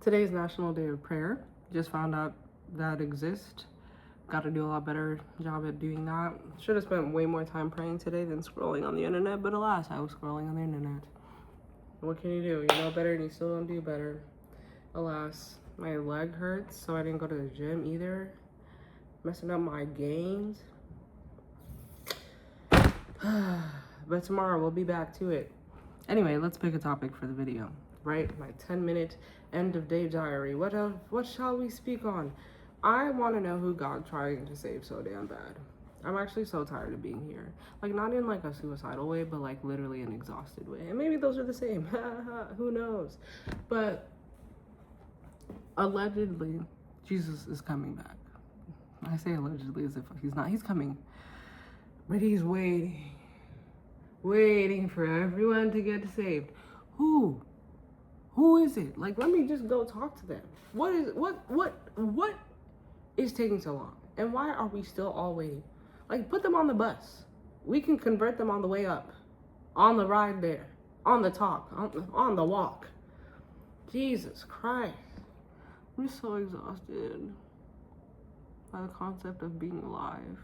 Today's National Day of Prayer. Just found out that exists. Got to do a lot better job at doing that. Should have spent way more time praying today than scrolling on the internet, but alas, I was scrolling on the internet. What can you do? You know better and you still don't do better. Alas, my leg hurts, so I didn't go to the gym either. Messing up my gains. But tomorrow we'll be back to it. Anyway, let's pick a topic for the video. Right? My 10-minute end of day diary. What shall we speak on? I want to know who God's trying to save so damn bad. I'm actually so tired of being here. Like, not in like a suicidal way, but like literally an exhausted way. And maybe those are the same. Who knows? But allegedly, Jesus is coming back. I say allegedly as if he's not. He's coming. But he's waiting for everyone to get saved. Who is it? Like, let me just go talk to them. What is taking so long? And why are we still all waiting? Like, put them on the bus. We can convert them on the way up, on the ride there, on the talk, on the walk. Jesus Christ. I'm so exhausted by the concept of being alive.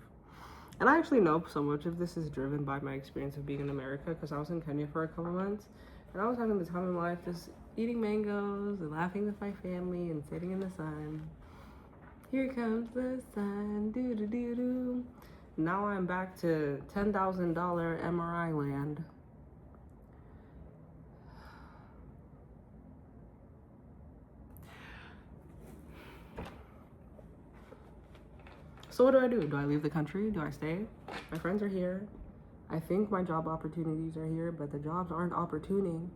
And I actually know so much of this is driven by my experience of being in America, because I was in Kenya for a couple months, and I was having the time of my life just eating mangoes and laughing with my family and sitting in the sun. Here comes the sun, doo-doo-doo-doo. Now I'm back to $10,000 MRI land. So what do? Do I leave the country? Do I stay? My friends are here. I think my job opportunities are here, but the jobs aren't opportuning.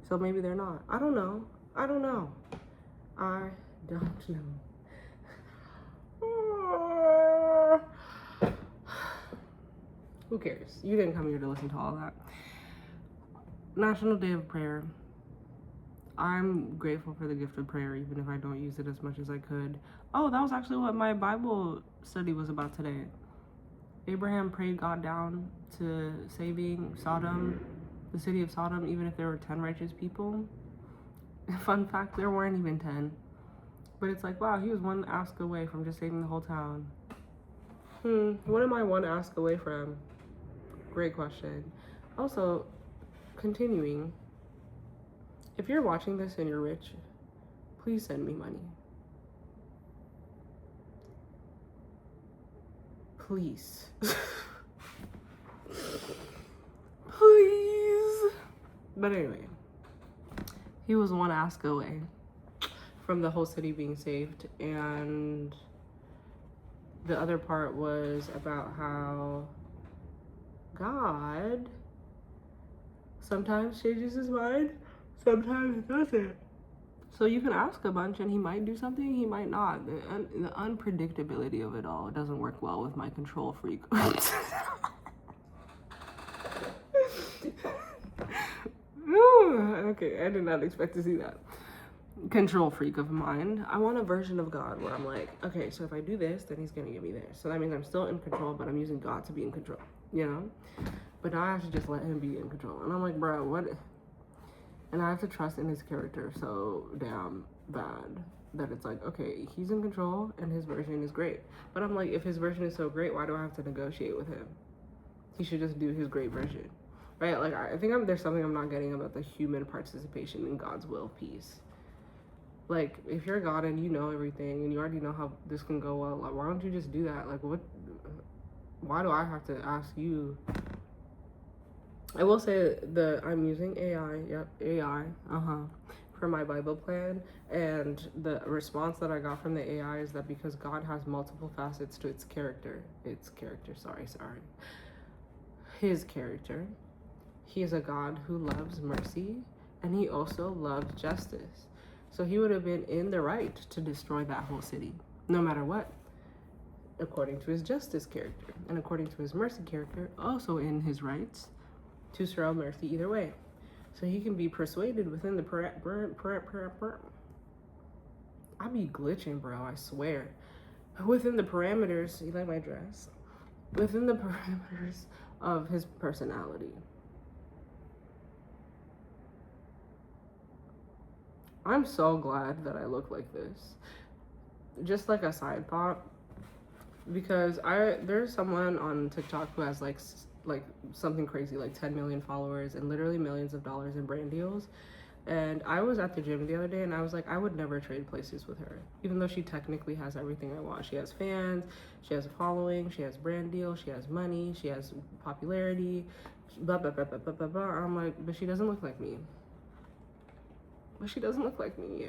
So maybe they're not. I don't know. Who cares? You didn't come here to listen to all that. National Day of Prayer. I'm grateful for the gift of prayer, even if I don't use it as much as I could. Oh, that was actually what my Bible study was about today. Abraham prayed God down to saving Sodom, the city of Sodom, even if there were 10 righteous people. Fun fact, there weren't even 10. But it's like, wow, he was one ask away from just saving the whole town. What am I one ask away from? Great question. Also, continuing, if you're watching this and you're rich, please send me money. Please. Please. But anyway, he was one ask away from the whole city being saved, and the other part was about how God sometimes changes his mind, sometimes it doesn't. So you can ask a bunch and he might do something, he might not. The unpredictability of it all doesn't work well with my control freak. Okay, I did not expect to see that. Control freak of mine. I want a version of God where I'm like, okay, so if I do this, then he's gonna get me there. So that means I'm still in control, but I'm using God to be in control, you know? But now I have to just let him be in control. And I'm like, bro, what? And I have to trust in his character so damn bad that it's like, okay, he's in control and his version is great. But I'm like, if his version is so great, why do I have to negotiate with him? He should just do his great version, right? Like, I think there's something I'm not getting about the human participation in God's will piece. Like, if you're God and you know everything and you already know how this can go well, like, why don't you just do that? Like, why do I have to ask you? I will say that I'm using AI, for my Bible plan, and the response that I got from the AI is that because God has multiple facets to his character, he is a God who loves mercy, and he also loves justice. So he would have been in the right to destroy that whole city, no matter what, according to his justice character, and according to his mercy character, also in his rights to show mercy either way. So he can be persuaded within the I be glitching, bro, I swear. Within the parameters, you like my dress? Within the parameters of his personality. I'm so glad that I look like this. Just like a side thought, because there's someone on TikTok who has like something crazy like 10 million followers and literally millions of dollars in brand deals. And I was at the gym the other day and I was like, I would never trade places with her, even though she technically has everything I want. She has fans, she has a following, she has brand deals, she has money, she has popularity, blah blah blah blah blah blah blah. I'm like, but she doesn't look like me. But she doesn't look like me.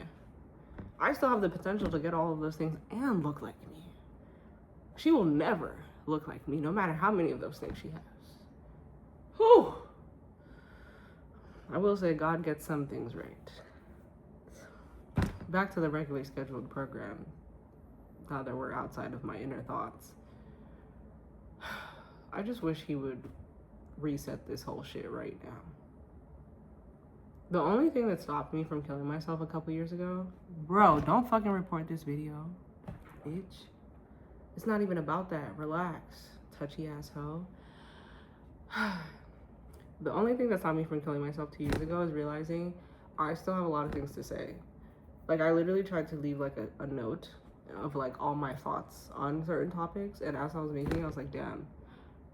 I still have the potential to get all of those things and look like me. She will never look like me, no matter how many of those things she has. Whew. I will say God gets some things right. Back to the regularly scheduled program. Now that we're outside of my inner thoughts. I just wish he would reset this whole shit right now. The only thing that stopped me from killing myself a couple years ago, bro, don't fucking report this video, bitch. It's not even about that. Relax, touchy asshole. The only thing that stopped me from killing myself 2 years ago is realizing I still have a lot of things to say. Like, I literally tried to leave like a note of like all my thoughts on certain topics, and as I was making it, I was like, damn,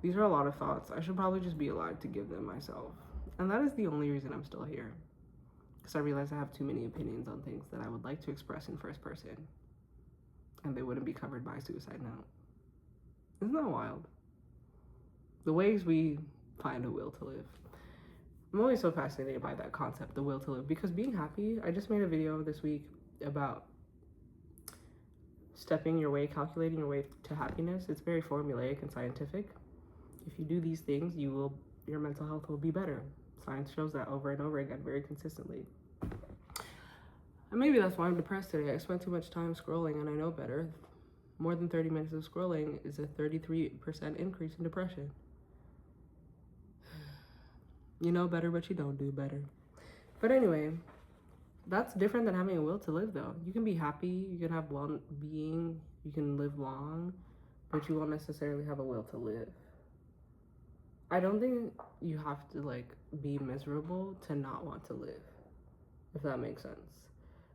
these are a lot of thoughts. I should probably just be alive to give them myself. And that is the only reason I'm still here. Because I realize I have too many opinions on things that I would like to express in first person. And they wouldn't be covered by suicide note. Isn't that wild? The ways we find a will to live. I'm always so fascinated by that concept, the will to live. Because being happy, I just made a video this week about stepping your way, calculating your way to happiness. It's very formulaic and scientific. If you do these things, your mental health will be better. Science shows that over and over again, very consistently. And maybe that's why I'm depressed today. I spent too much time scrolling, and I know better. More than 30 minutes of scrolling is a 33% increase in depression. You know better, but you don't do better. But anyway, that's different than having a will to live, though. You can be happy, you can have well-being, you can live long, but you won't necessarily have a will to live. I don't think you have to like be miserable to not want to live, if that makes sense.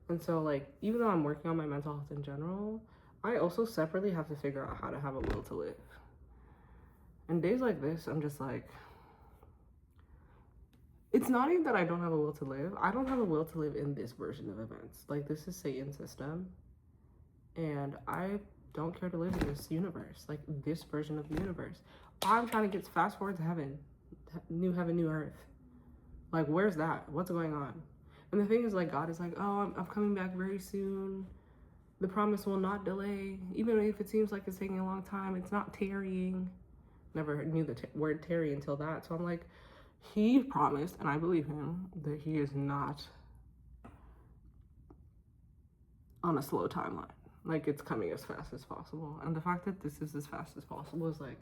And so like, even though I'm working on my mental health in general, I also separately have to figure out how to have a will to live. And days like this, I'm just like, it's not even that I don't have a will to live. I don't have a will to live in this version of events. Like, this is Satan's system, and I don't care to live in this universe, like this version of the universe. I'm trying to get fast forward to heaven, new heaven, new earth. Like, where's that? What's going on? And the thing is, like, God is like, oh, I'm coming back very soon. The promise will not delay. Even if it seems like it's taking a long time, it's not tarrying. Never knew the word tarry until that. So I'm like, he promised, and I believe him, that he is not on a slow timeline. Like, it's coming as fast as possible. And the fact that this is as fast as possible is like,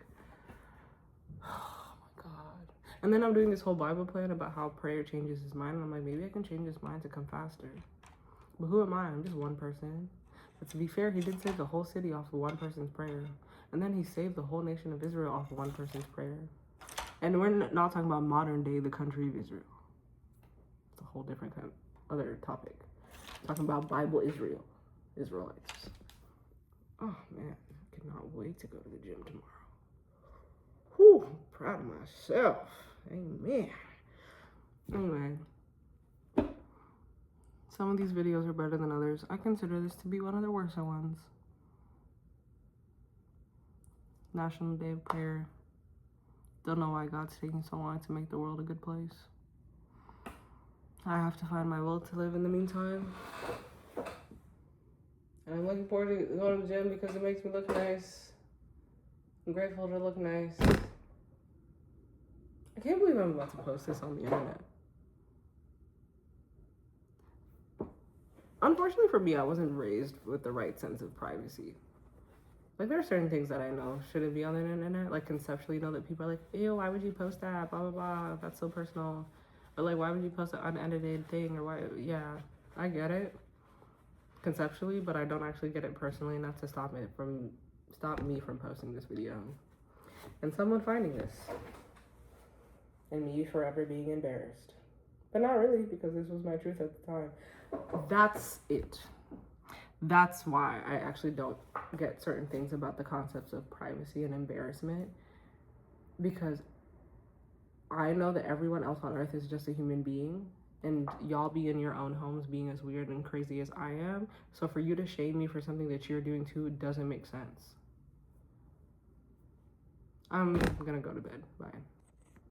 oh my God. And then I'm doing this whole Bible plan about how prayer changes his mind. And I'm like, maybe I can change his mind to come faster. But who am I? I'm just one person. But to be fair, he did save the whole city off of one person's prayer. And then he saved the whole nation of Israel off of one person's prayer. And we're not talking about modern day, the country of Israel. It's a whole different other topic. Talking about Bible Israel. Israelites. Oh man, I cannot wait to go to the gym tomorrow. Whew, I'm proud of myself. Amen. Anyway, some of these videos are better than others. I consider this to be one of the worser ones. National Day of Prayer. Don't know why God's taking so long to make the world a good place. I have to find my will to live in the meantime. And I'm looking forward to going to the gym because it makes me look nice. I'm grateful to look nice. I can't believe I'm about to post this on the internet. Unfortunately for me, I wasn't raised with the right sense of privacy. Like, there are certain things that I know shouldn't be on the internet. Like, conceptually, know that people are like, ew, why would you post that? Blah, blah, blah. That's so personal. Or like, why would you post an unedited thing? Or why? Yeah, I get it conceptually, but I don't actually get it personally enough to stop me from posting this video. And someone finding this. And me forever being embarrassed. But not really, because this was my truth at the time. That's it. That's why I actually don't get certain things about the concepts of privacy and embarrassment, because I know that everyone else on earth is just a human being, and y'all be in your own homes being as weird and crazy as I am. So for you to shame me for something that you're doing too doesn't make sense. I'm gonna go to bed. Bye.